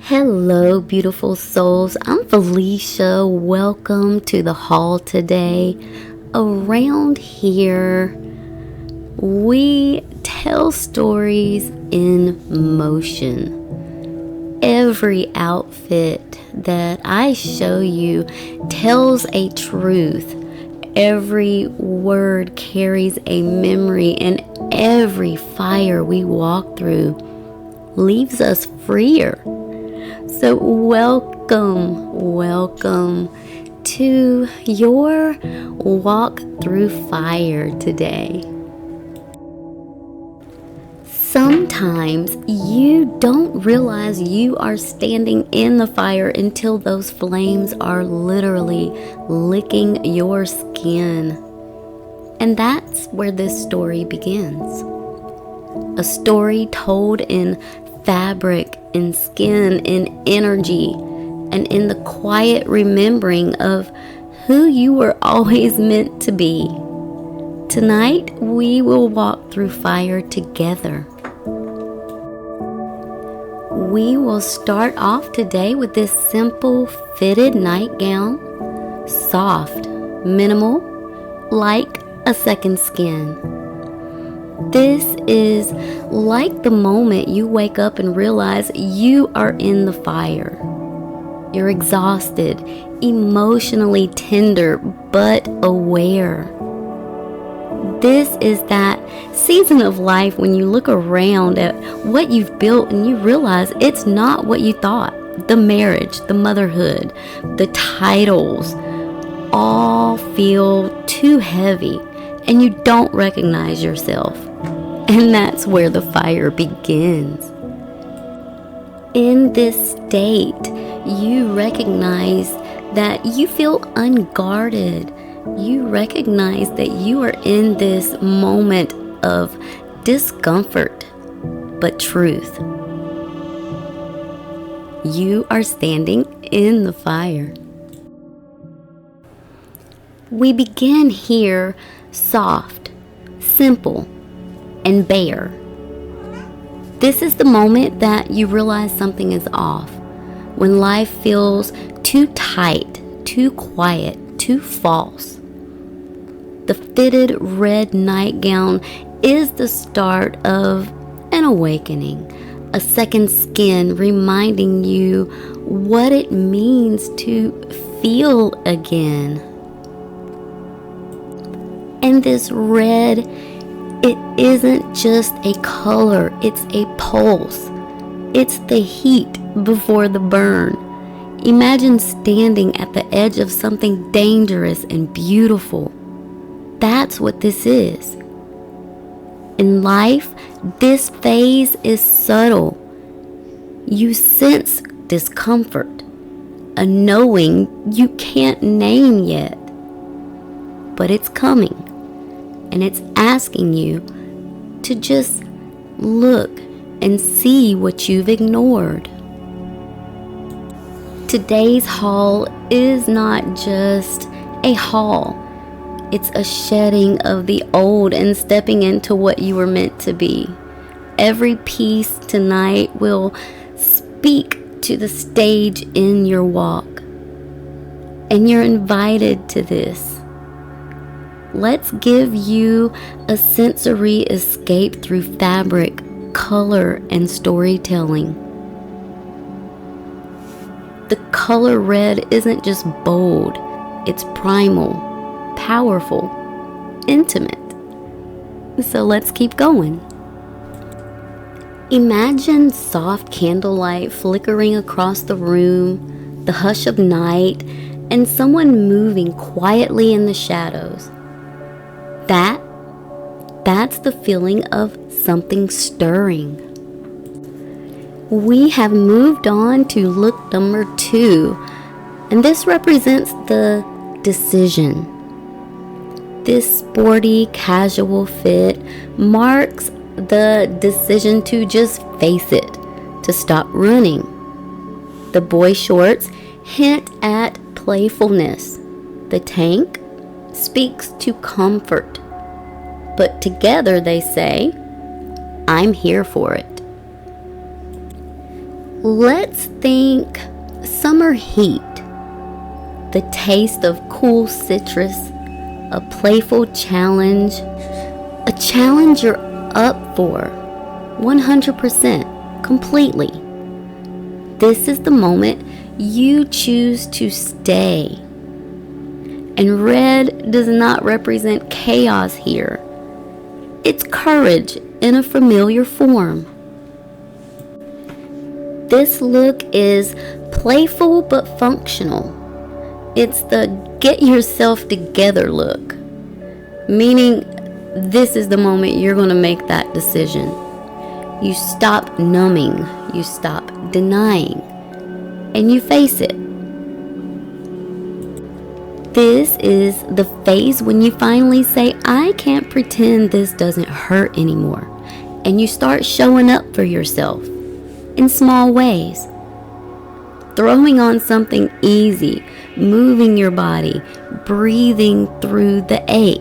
Hello, beautiful souls. I'm Felicia. Welcome to the hall today. Around here, we tell stories in motion. Every outfit that I show you tells a truth. Every word carries a memory, and every fire we walk through leaves us freer. So welcome to your walk through fire today. Sometimes you don't realize you are standing in the fire until those flames are literally licking your skin. And that's where this story begins. A story told in fabric, in skin, in energy, and in the quiet remembering of who you were always meant to be. Tonight, we will walk through fire together. We will start off today with this simple fitted nightgown, soft, minimal, like a second skin. This is like the moment you wake up and realize you are in the fire. You're exhausted, emotionally tender, but aware. This is that season of life when you look around at what you've built and you realize it's not what you thought. The marriage, the motherhood, the titles all feel too heavy and you don't recognize yourself. And that's where the fire begins. In this state, you recognize that you feel unguarded. You recognize that you are in this moment of discomfort, but truth. You are standing in the fire. We begin here soft, simple, and bare. This is the moment that you realize something is off. When life feels too tight, too quiet, too false. The fitted red nightgown is the start of an awakening, a second skin reminding you what it means to feel again. And this red, it isn't just a color, it's a pulse. It's the heat before the burn. Imagine standing at the edge of something dangerous and beautiful. That's what this is. In life, this phase is subtle. You sense discomfort, a knowing you can't name yet. But it's coming, and it's asking you to just look and see what you've ignored. Today's haul is not just a haul. It's a shedding of the old and stepping into what you were meant to be. Every piece tonight will speak to the stage in your walk. And you're invited to this. Let's give you a sensory escape through fabric, color, and storytelling. The color red isn't just bold, it's primal, powerful, intimate. So let's keep going. Imagine soft candlelight flickering across the room, the hush of night, and someone moving quietly in the shadows. That's the feeling of something stirring. We have moved on to look number 2, and this represents the decision. This sporty, casual fit marks the decision to just face it, to stop running. The boy shorts hint at playfulness. The tank speaks to comfort. But together they say, I'm here for it. Let's think summer heat, the taste of cool citrus, a playful challenge, a challenge you're up for 100%, completely. This is the moment you choose to stay. And red does not represent chaos here. It's courage in a familiar form. This look is playful but functional. It's the get yourself together look, meaning this is the moment you're going to make that decision. You stop numbing, you stop denying, and you face it. This is the phase when you finally say, I can't pretend this doesn't hurt anymore. And you start showing up for yourself in small ways. Throwing on something easy, moving your body, breathing through the ache.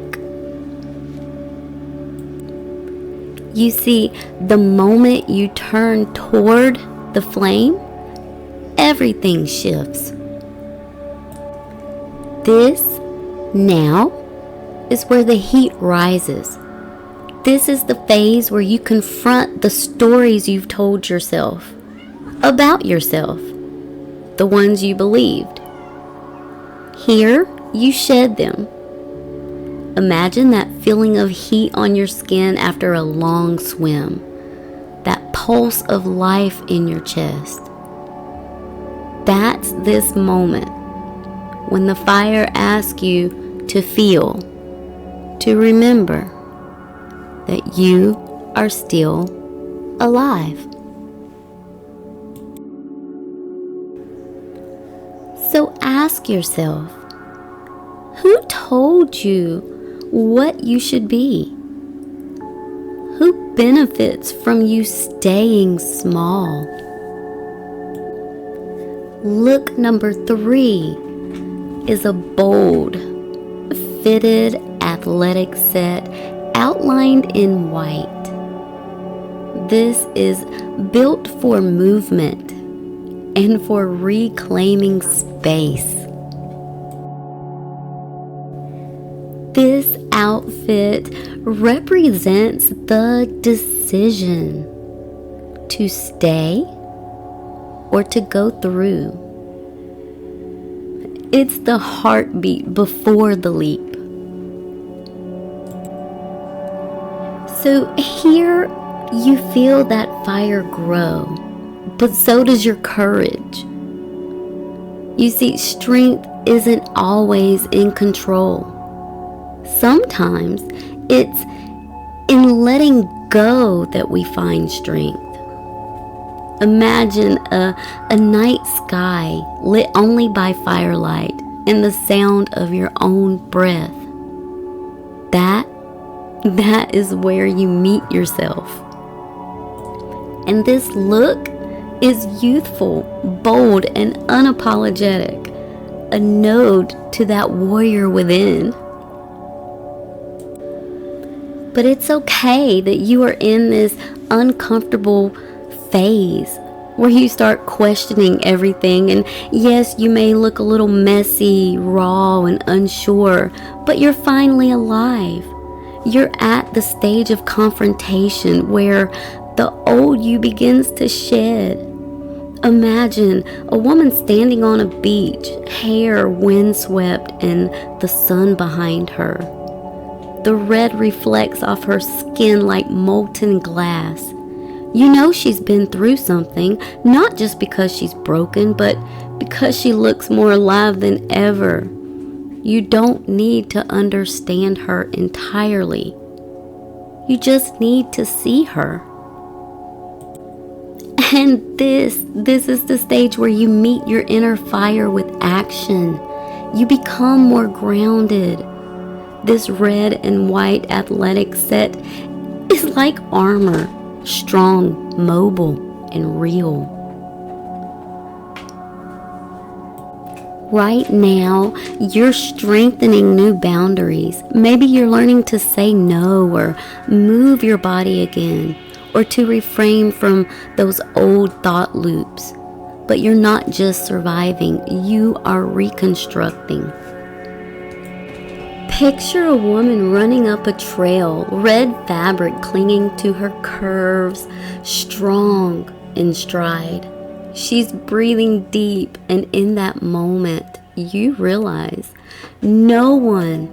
You see, the moment you turn toward the flame, everything shifts. This, now, is where the heat rises. This is the phase where you confront the stories you've told yourself about yourself, the ones you believed. Here, you shed them. Imagine that feeling of heat on your skin after a long swim, that pulse of life in your chest. That's this moment when the fire asks you to feel, to remember that you are still alive. So ask yourself, who told you what you should be? Who benefits from you staying small? Look number 3 is a bold, fitted athletic set outlined in white. This is built for movement and for reclaiming space. This outfit represents the decision to stay or to go through. It's the heartbeat before the leap. So here you feel that fire grow, but so does your courage. You see, strength isn't always in control. Sometimes it's in letting go that we find strength. Imagine a night sky lit only by firelight and the sound of your own breath. That is where you meet yourself. And this look is youthful, bold, and unapologetic, a node to that warrior within. But it's okay that you are in this uncomfortable phase where you start questioning everything, and yes, you may look a little messy, raw, and unsure, but you're finally alive. You're at the stage of confrontation where the old you begins to shed. Imagine a woman standing on a beach, hair windswept and the sun behind her. The red reflects off her skin like molten glass. You know she's been through something, not just because she's broken, but because she looks more alive than ever. You don't need to understand her entirely. You just need to see her. And this is the stage where you meet your inner fire with action. You become more grounded. This red and white athletic set is like armor, strong, mobile, and real. Right now, you're strengthening new boundaries. Maybe you're learning to say no or move your body again, or to refrain from those old thought loops. But you're not just surviving, you are reconstructing. Picture a woman running up a trail, red fabric clinging to her curves, strong in stride. She's breathing deep, and in that moment, you realize no one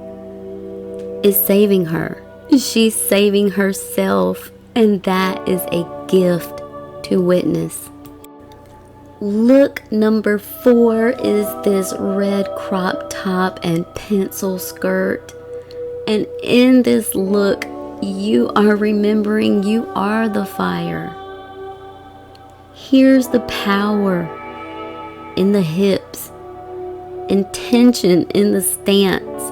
is saving her. She's saving herself, and that is a gift to witness. Look number 4 is this red crop top and pencil skirt. And in this look, you are remembering you are the fire. Here's the power in the hips, intention in the stance.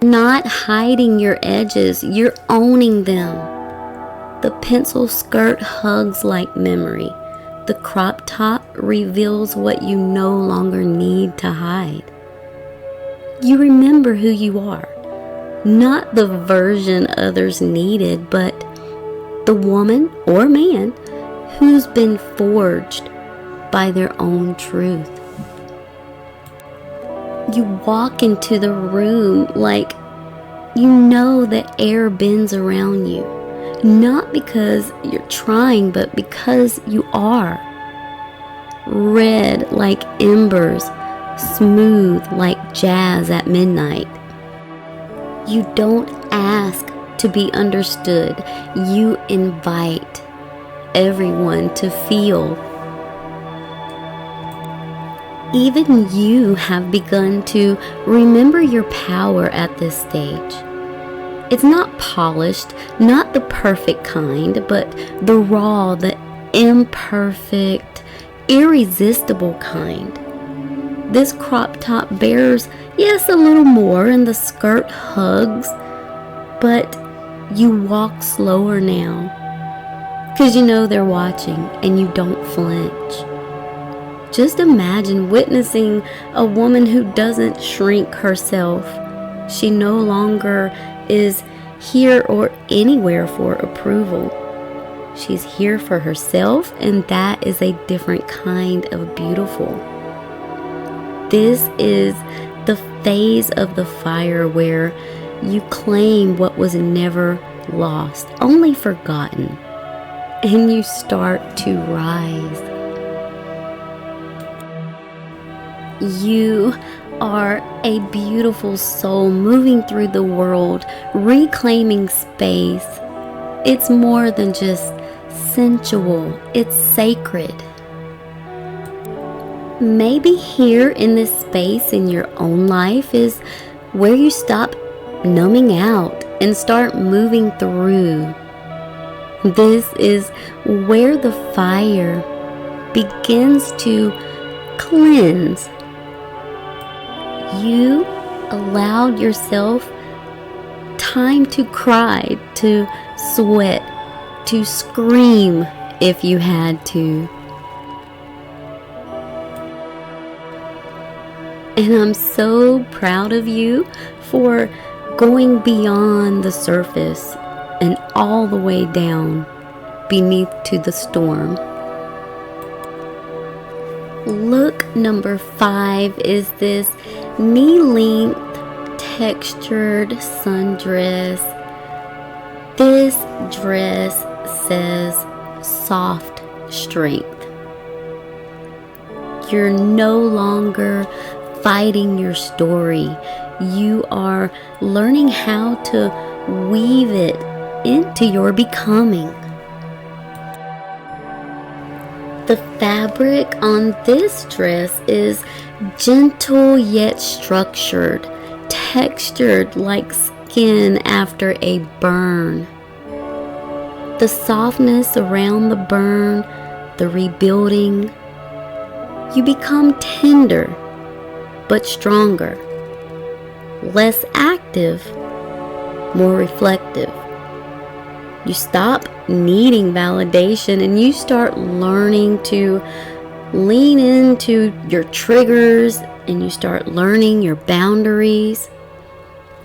Not hiding your edges, you're owning them. The pencil skirt hugs like memory. The crop top reveals what you no longer need to hide. You remember who you are, not the version others needed, but the woman or man who's been forged by their own truth. You walk into the room like you know the air bends around you. Not because you're trying, but because you are. Red like embers, smooth like jazz at midnight. You don't ask to be understood. You invite everyone to feel. Even you have begun to remember your power at this stage. It's not polished, not the perfect kind, but the raw, the imperfect, irresistible kind. This crop top bears, yes, a little more, and the skirt hugs, but you walk slower now, because you know they're watching and you don't flinch. Just imagine witnessing a woman who doesn't shrink herself. She no longer is here or anywhere for approval. She's here for herself, and that is a different kind of beautiful. This is the phase of the fire where you claim what was never lost, only forgotten, and you start to rise. You are a beautiful soul moving through the world, reclaiming space. It's more than just sensual, it's sacred. Maybe here in this space in your own life is where you stop numbing out and start moving through. This is where the fire begins to cleanse. You allowed yourself time to cry, to sweat, to scream if you had to. And I'm so proud of you for going beyond the surface and all the way down beneath to the storm. Look number 5 is this knee-length textured sundress. This dress says soft strength. You're no longer fighting your story. You are learning how to weave it into your becoming. The fabric on this dress is gentle yet structured, textured like skin after a burn. The softness around the burn, the rebuilding, you become tender but stronger, less active, more reflective. You stop needing validation and you start learning to lean into your triggers, and you start learning your boundaries.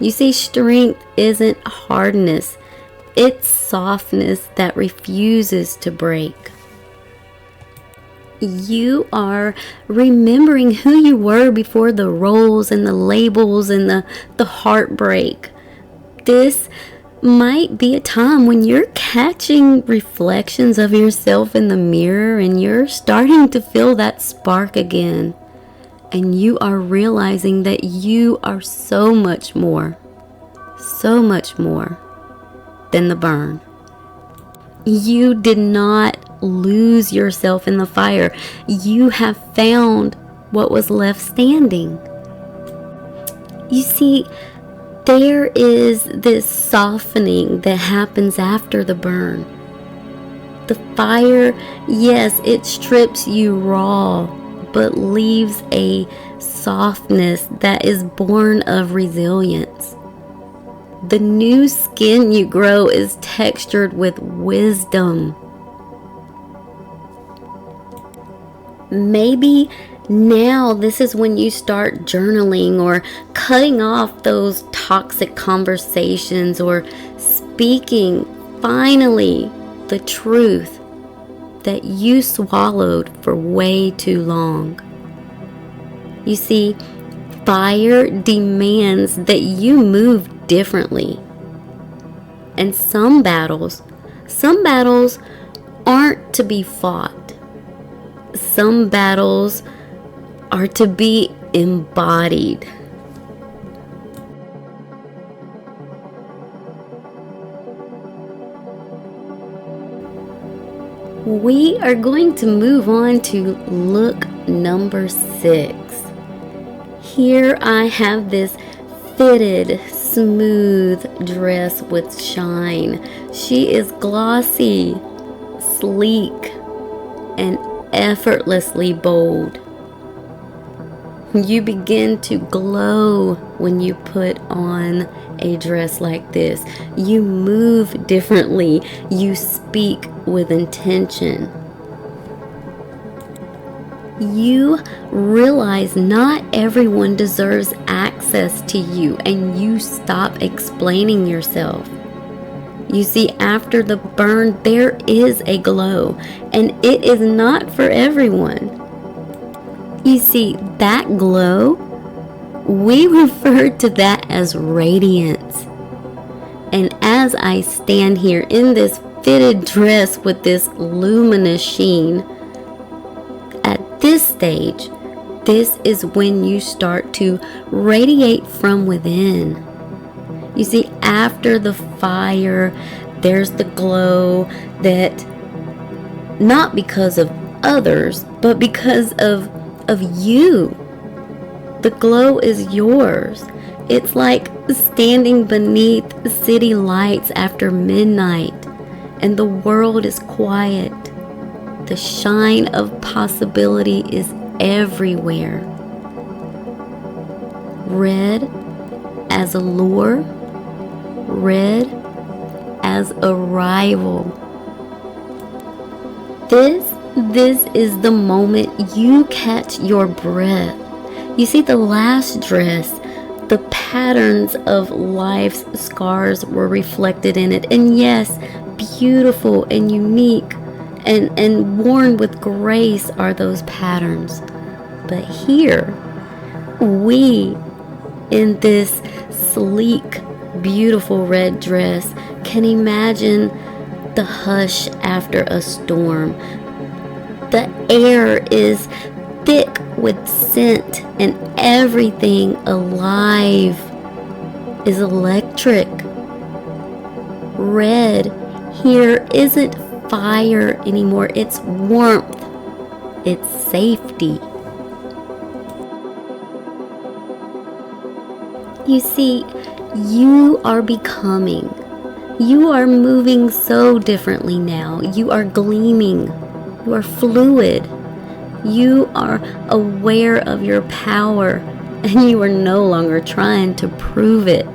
You see, strength isn't hardness, it's softness that refuses to break. You are remembering who you were before the roles and the labels and the heartbreak. This might be a time when you're catching reflections of yourself in the mirror and you're starting to feel that spark again. And you are realizing that you are so much more than the burn. You did not lose yourself in the fire. You have found what was left standing. You see, there is this softening that happens after the burn. The fire, yes, it strips you raw, but leaves a softness that is born of resilience. The new skin you grow is textured with wisdom. Maybe now this is when you start journaling or cutting off those toxic conversations or speaking finally the truth that you swallowed for way too long. You see, fire demands that you move differently. And some battles aren't to be fought. Some battles are to be embodied. We are going to move on to look number 6. Here I have this fitted, smooth dress with shine. She is glossy, sleek, and effortlessly bold. You begin to glow when you put on a dress like this. You move differently. You speak with intention. You realize not everyone deserves access to you, and you stop explaining yourself. You see, after the burn, there is a glow, and it is not for everyone. You see, that glow, we refer to that as radiance. And as I stand here in this fitted dress with this luminous sheen, at this stage, this is when you start to radiate from within. You see, after the fire, there's the glow that, not because of others, but because of you. The glow is yours. It's like standing beneath city lights after midnight and the world is quiet. The shine of possibility is everywhere. Red as allure, red as arrival. This is the moment you catch your breath. You see, the last dress, the patterns of life's scars were reflected in it. And yes, beautiful and unique and worn with grace are those patterns. But here, we, in this sleek, beautiful red dress, can imagine the hush after a storm. The air is thick with scent and everything alive is electric. Red here isn't fire anymore, it's warmth, it's safety. You see, you are becoming. You are moving so differently now. You are gleaming. You are fluid. You are aware of your power, and you are no longer trying to prove it.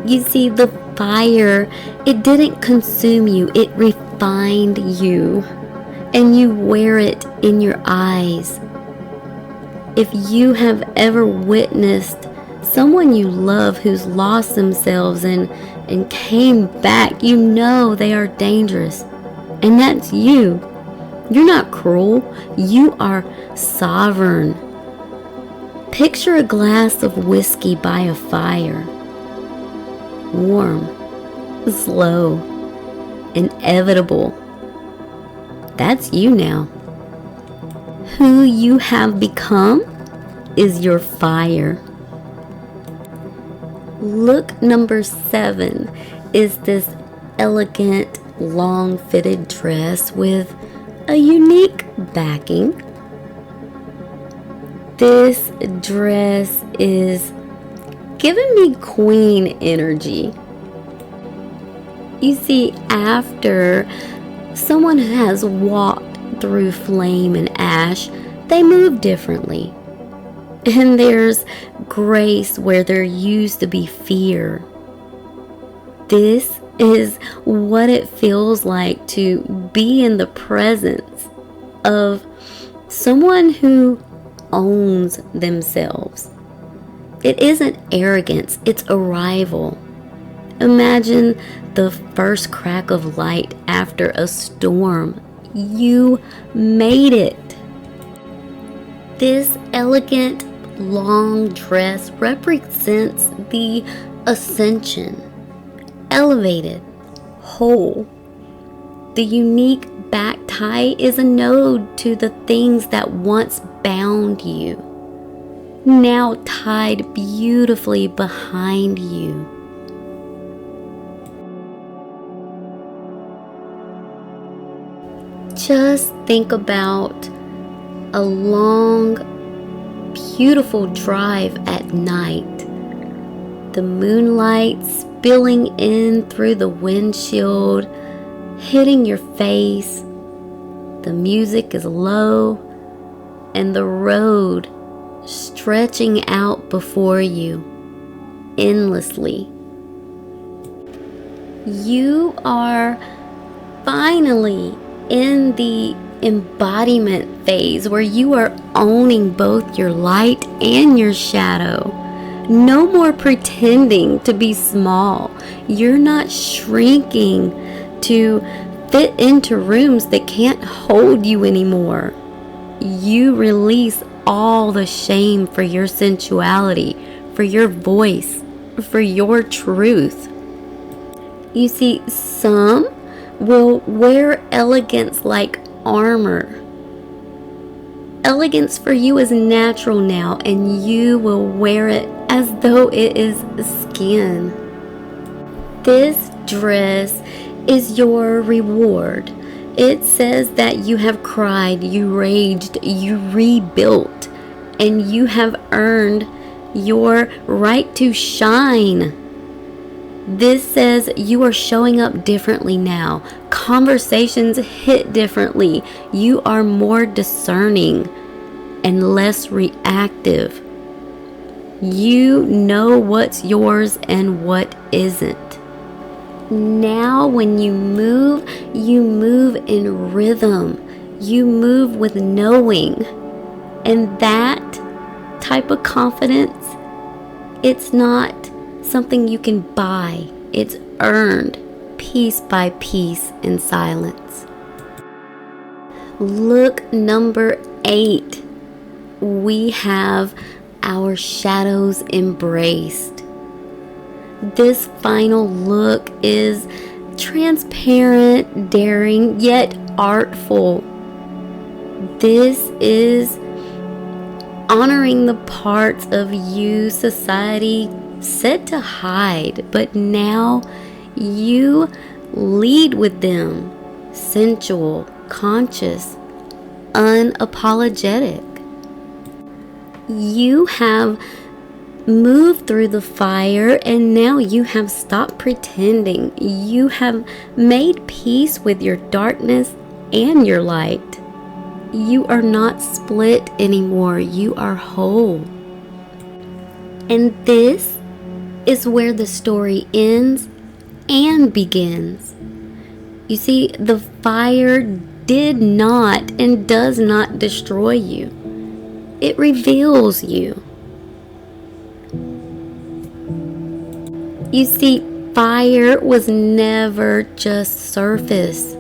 You see, the fire, it didn't consume you, it refined you, and you wear it in your eyes. If you have ever witnessed someone you love who's lost themselves and came back, you know they are dangerous. And that's you. You're not cruel. You are sovereign. Picture a glass of whiskey by a fire. Warm, slow, inevitable. That's you now. Who you have become is your fire. Look number 7 is this elegant, long-fitted dress with a unique backing. This dress is giving me queen energy. You see, after someone has walked through flame and ash, they move differently. And there's grace where there used to be fear. This is what it feels like to be in the presence of someone who owns themselves. It isn't arrogance, it's arrival. Imagine the first crack of light after a storm. You made it. This elegant long dress represents the ascension, elevated, whole. The unique back tie is a nod to the things that once bound you, now tied beautifully behind you. Just think about a long, beautiful drive at night. The moonlight spilling in through the windshield, hitting your face. The music is low, and the road stretching out before you endlessly. You are finally in the embodiment phase where you are owning both your light and your shadow. No more pretending to be small. You're not shrinking to fit into rooms that can't hold you anymore. You release all the shame for your sensuality, for your voice, for your truth. You see, some will wear elegance like armor. Elegance for you is natural now, and you will wear it as though it is skin. This dress is your reward. It says that you have cried, you raged, you rebuilt, and you have earned your right to shine. This says you are showing up differently now. Conversations hit differently. You are more discerning and less reactive. You know what's yours and what isn't. Now when you move in rhythm. You move with knowing. And that type of confidence, it's not something you can buy. It's earned piece by piece in silence. Look number 8. We have our shadows embraced. This final look is transparent, daring, yet artful. This is honoring the parts of you society said to hide, but now you lead with them. Sensual, conscious, unapologetic. You have moved through the fire, and now you have stopped pretending. You have made peace with your darkness and your light. You are not split anymore. You are whole. And this is where the story ends and begins. You see, the fire did not and does not destroy you. It reveals you. You see, fire was never just surface.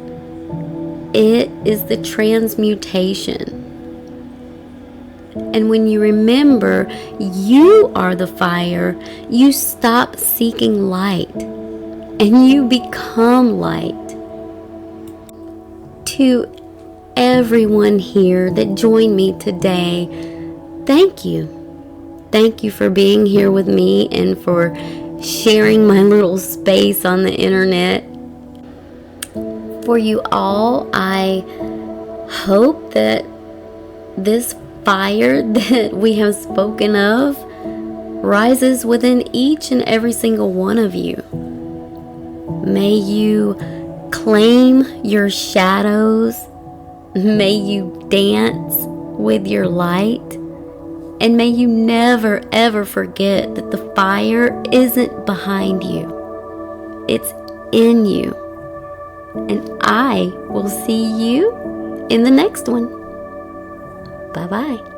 It is the transmutation. And when you remember you are the fire, you stop seeking light and you become light. To everyone here that joined me today, thank you. Thank you for being here with me and for sharing my little space on the internet. For you all, I hope that this fire that we have spoken of rises within each and every single one of you. May you claim your shadows. May you dance with your light. And may you never ever forget that the fire isn't behind you. It's in you. And I will see you in the next one. Bye-bye.